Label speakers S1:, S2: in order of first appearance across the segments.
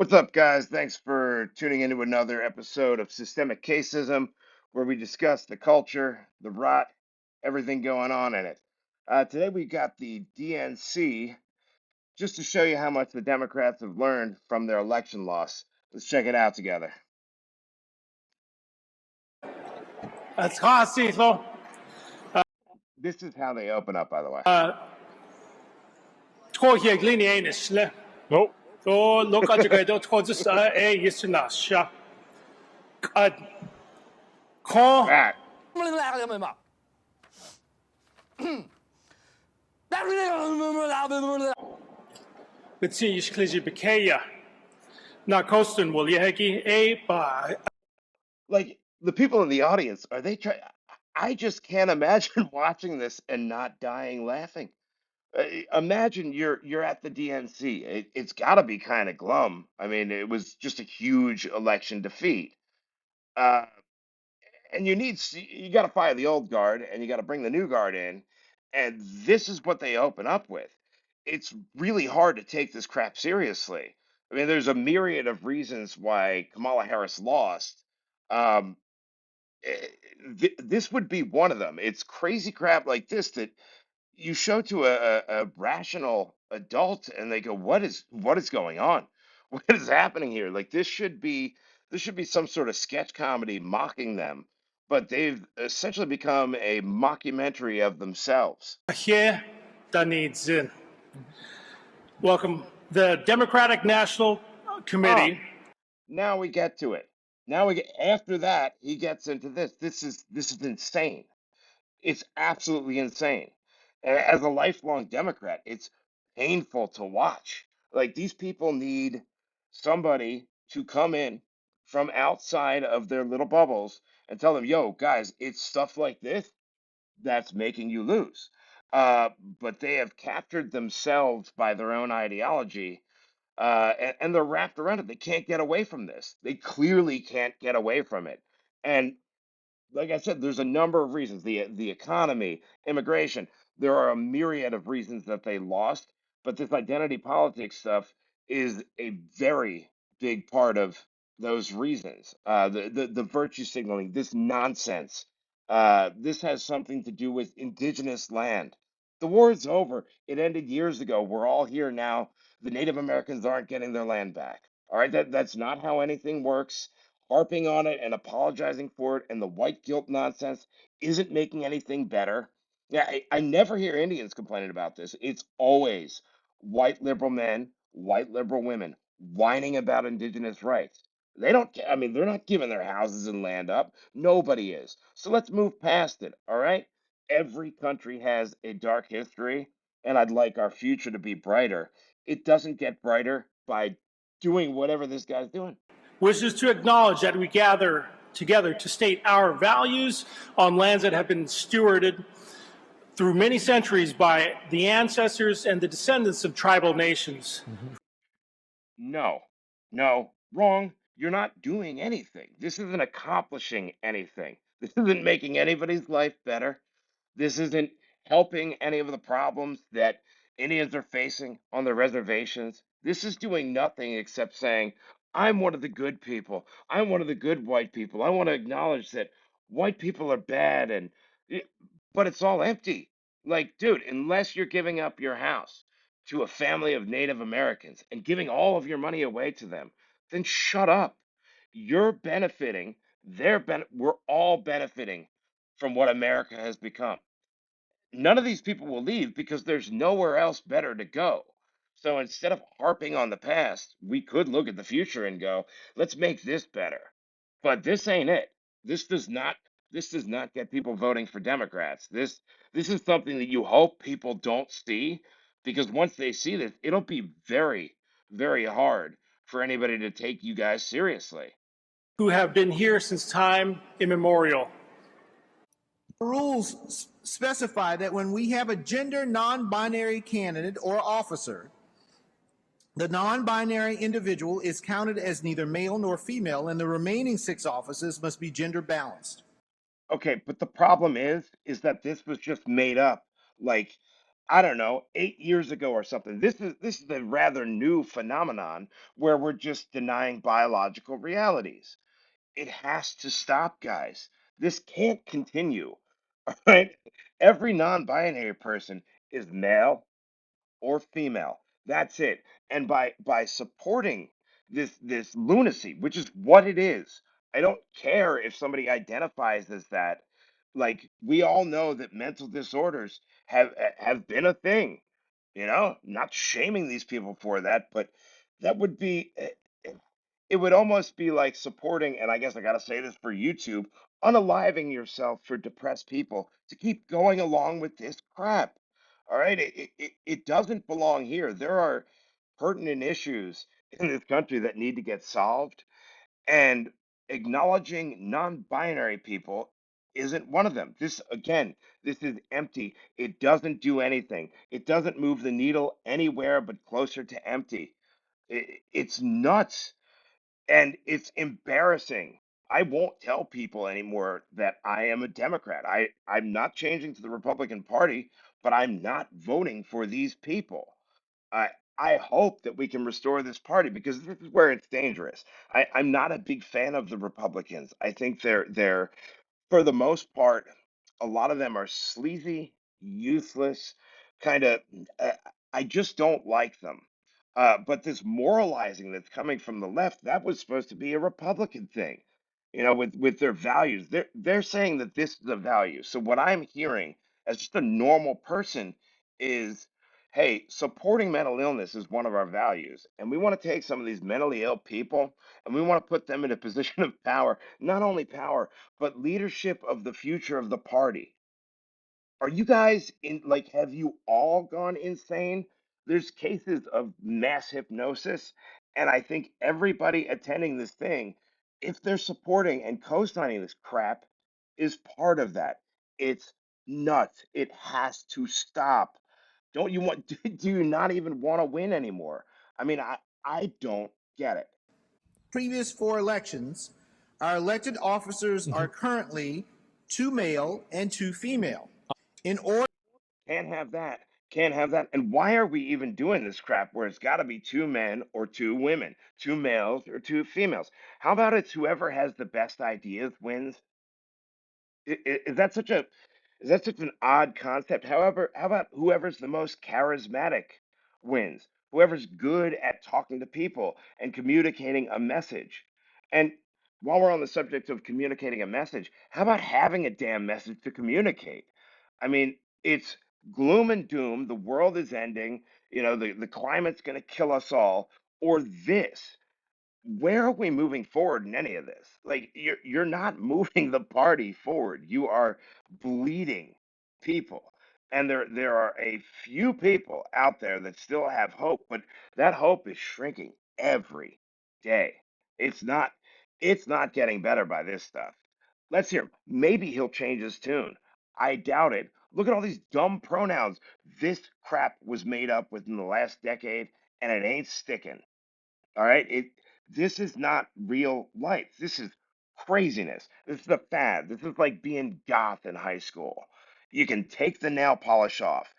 S1: What's up, guys? Thanks for tuning into another episode of Systemic Caseism, where we discuss the culture, the rot, everything going on in it. Today we got the DNC, just to show you how much the Democrats have learned from their election loss. Let's check it out together. This is how they open up, by the way.
S2: Nope.
S1: That. Like, the people in the audience, are they trying? I just can't imagine watching this and not dying laughing. Imagine you're at the DNC. It's got to be kind of glum. I mean, it was just a huge election defeat. Uh, and you got to fire the old guard and you got to bring the new guard in. And this is what they open up with. It's really hard to take this crap seriously. I mean, there's a myriad of reasons why Kamala Harris lost. Um, this would be one of them. It's crazy crap like this that you show to a rational adult and they go, what is going on? What is happening here? Like this should be some sort of sketch comedy mocking them, but they've essentially become a mockumentary of themselves.
S2: Welcome. The Democratic National Committee.
S1: Now we get to it. Now we get after that he gets into this. This is insane. It's absolutely insane. As a lifelong Democrat, it's painful to watch. Like these people need somebody to come in from outside of their little bubbles and tell them, yo, guys, it's stuff like this that's making you lose. Uh, but they have captured themselves by their own ideology, and they're wrapped around it. They can't get away from this. They clearly can't get away from it. And like I said, there's a number of reasons. The economy, immigration. There are a myriad of reasons that they lost, but this identity politics stuff is a very big part of those reasons. The virtue signaling, this nonsense. This has something to do with indigenous land. The war is over. It ended years ago. We're all here now. The Native Americans aren't getting their land back. All right, that's not how anything works. Harping on it and apologizing for it and the white guilt nonsense isn't making anything better. Yeah, I never hear Indians complaining about this. It's always white liberal men, white liberal women whining about indigenous rights. They don't, I mean, they're not giving their houses and land up. Nobody is. So let's move past it, all right? Every country has a dark history, and I'd like our future to be brighter. It doesn't get brighter by doing whatever this guy's doing.
S2: Wishes to acknowledge that we gather together to state our values on lands that have been stewarded through many centuries by the ancestors and the descendants of tribal nations.
S1: No, no, wrong. You're not doing anything. This isn't accomplishing anything. This isn't making anybody's life better. This isn't helping any of the problems that Indians are facing on their reservations. This is doing nothing except saying, I'm one of the good people. I'm one of the good white people. I want to acknowledge that white people are bad and but it's all empty. Like, dude, unless you're giving up your house to a family of Native Americans and giving all of your money away to them, then shut up. You're benefiting, we're all benefiting from what America has become. None of these people will leave because there's nowhere else better to go. So instead of harping on the past, we could look at the future and go, let's make this better. But this ain't it. This does not this does not get people voting for Democrats. This is something that you hope people don't see because once they see this, it'll be very, very hard for anybody to take you guys seriously.
S2: Who have been here since time immemorial.
S3: Rules specify that when we have a gender non-binary candidate or officer, the non-binary individual is counted as neither male nor female, and the remaining 6 offices must be gender balanced.
S1: Okay, but the problem is that this was just made up like I don't know, 8 years ago or something. This is a rather new phenomenon where we're just denying biological realities. It has to stop, guys. This can't continue. All right? Every non-binary person is male or female. That's it. And by supporting this lunacy, which is what it is, I don't care if somebody identifies as that. Like we all know that mental disorders have been a thing. Not shaming these people for that, but that would be it would almost be like supporting, and I guess I gotta say this for YouTube, unaliving yourself for depressed people to keep going along with this crap. All right, it doesn't belong here. There are pertinent issues in this country that need to get solved, and acknowledging non-binary people isn't one of them. This again, this is empty. It doesn't do anything. It doesn't move the needle anywhere but closer to empty. It's nuts. And it's embarrassing. I won't tell people anymore that I am a Democrat. I'm not changing to the Republican Party, but I'm not voting for these people. I I hope that we can restore this party because this is where it's dangerous. I'm not a big fan of the Republicans. I think they're for the most part, a lot of them are sleazy, useless, kind of. Uh, I just don't like them. But this moralizing that's coming from the left, that was supposed to be a Republican thing, with their values. They're saying that this is a value. So what I'm hearing as just a normal person is, hey, supporting mental illness is one of our values, and we want to take some of these mentally ill people and we want to put them in a position of power, not only power but leadership of the future of the party. Are you guys in like have you all gone insane? There's cases of mass hypnosis, and I think everybody attending this thing, if they're supporting and co-signing this crap, is part of that. It's nuts. It has to stop. Don't you want do you not even want to win anymore? I mean, I don't get it.
S3: Previous four elections, our elected officers are currently two male and two female. In order
S1: Can't have that. Can't have that. And why are we even doing this crap where it's got to be two men or two women, two males or two females? How about it's whoever has the best ideas wins? Is that such an odd concept? However, how about whoever's the most charismatic wins? Whoever's good at talking to people and communicating a message. And while we're on the subject of communicating a message, how about having a damn message to communicate? I mean, it's gloom and doom, the world is ending, the climate's going to kill us all, or this where are we moving forward in any of this? Like you're not moving the party forward. You are bleeding people. And there are a few people out there that still have hope, but that hope is shrinking every day. It's not it's not getting better by this stuff. Let's hear him. Maybe he'll change his tune. I doubt it. Look at all these dumb pronouns. This crap was made up within the last decade and it ain't sticking. All right. This is not real life. This is craziness. This is a fad. This is like being goth in high school. You can take the nail polish off.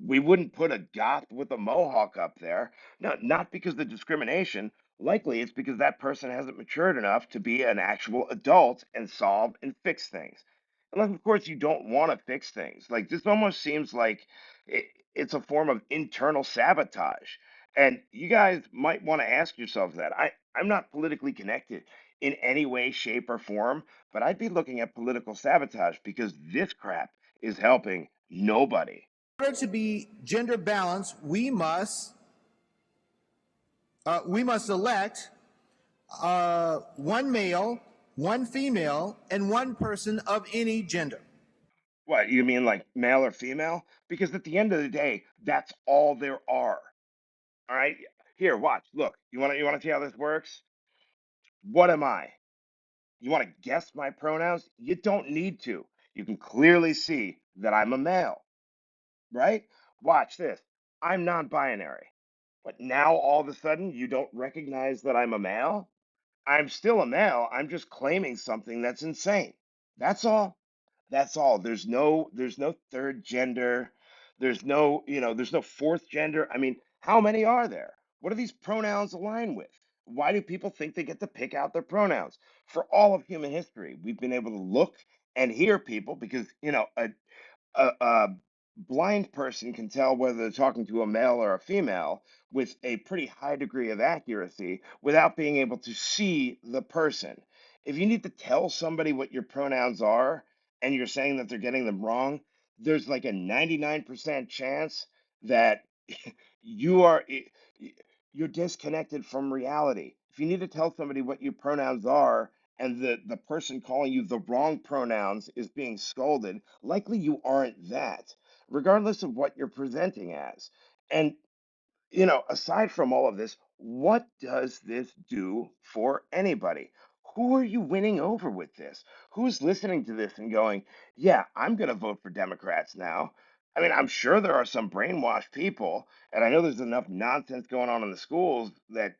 S1: We wouldn't put a goth with a mohawk up there. No, not because of discrimination. Likely it's because that person hasn't matured enough to be an actual adult and solve and fix things. Unless, of course, you don't want to fix things. Like this almost seems like it's a form of internal sabotage. And you guys might want to ask yourselves that. I'm not politically connected in any way, shape, or form, but I'd be looking at political sabotage because this crap is helping nobody.
S3: to be gender balanced, we must elect one male, one female, and one person of any gender.
S1: What, you mean like male or female? Because at the end of the day, that's all there are. All right? Here, watch. Look. You want to see how this works? What am I? You want to guess my pronouns? You don't need to. You can clearly see that I'm a male. Right? Watch this. I'm non-binary. But now all of a sudden you don't recognize that I'm a male? I'm still a male. I'm just claiming something that's insane. That's all. That's all. There's no third gender. There's no, there's no fourth gender. I mean, how many are there? What do these pronouns align with? Why do people think they get to pick out their pronouns? For all of human history, we've been able to look and hear people because, a blind person can tell whether they're talking to a male or a female with a pretty high degree of accuracy without being able to see the person. If you need to tell somebody what your pronouns are and you're saying that they're getting them wrong, there's like a 99% chance that you are you're disconnected from reality. If you need to tell somebody what your pronouns are and the person calling you the wrong pronouns is being scolded, likely you aren't that, regardless of what you're presenting as. And, aside from all of this, what does this do for anybody? Who are you winning over with this? Who's listening to this and going, yeah, I'm going to vote for Democrats now? I mean, I'm sure there are some brainwashed people, and I know there's enough nonsense going on in the schools that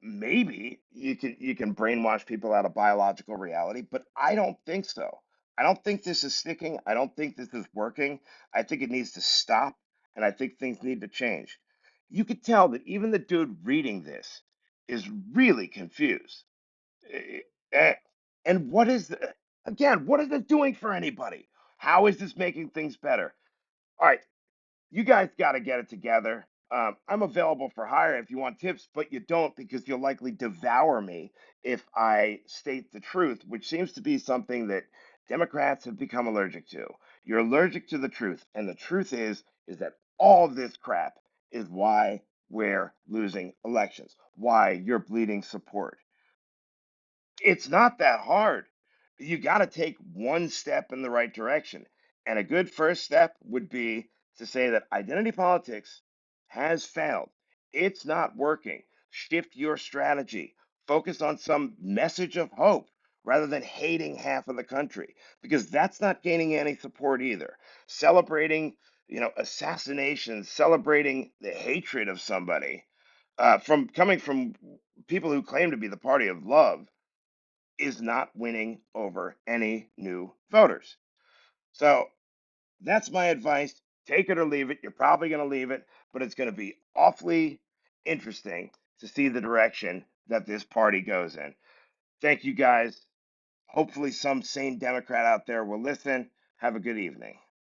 S1: maybe you can brainwash people out of biological reality, but I don't think so. I don't think this is sticking. I don't think this is working. I think it needs to stop, and I think things need to change. You could tell that even the dude reading this is really confused. Eh, eh, And what is this doing for anybody? How is this making things better? All right, you guys got to get it together. I'm available for hire if you want tips, but you don't because you'll likely devour me if I state the truth, which seems to be something that Democrats have become allergic to. You're allergic to the truth, and the truth is that all of this crap is why we're losing elections, why you're bleeding support. It's not that hard. You got to take one step in the right direction. And a good first step would be to say that identity politics has failed. It's not working. Shift your strategy. Focus on some message of hope rather than hating half of the country, because that's not gaining any support either. Celebrating, assassinations, celebrating the hatred of somebody from coming from people who claim to be the party of love is not winning over any new voters. So that's my advice. Take it or leave it. You're probably going to leave it, but it's going to be awfully interesting to see the direction that this party goes in. Thank you guys. Hopefully, some sane Democrat out there will listen. Have a good evening.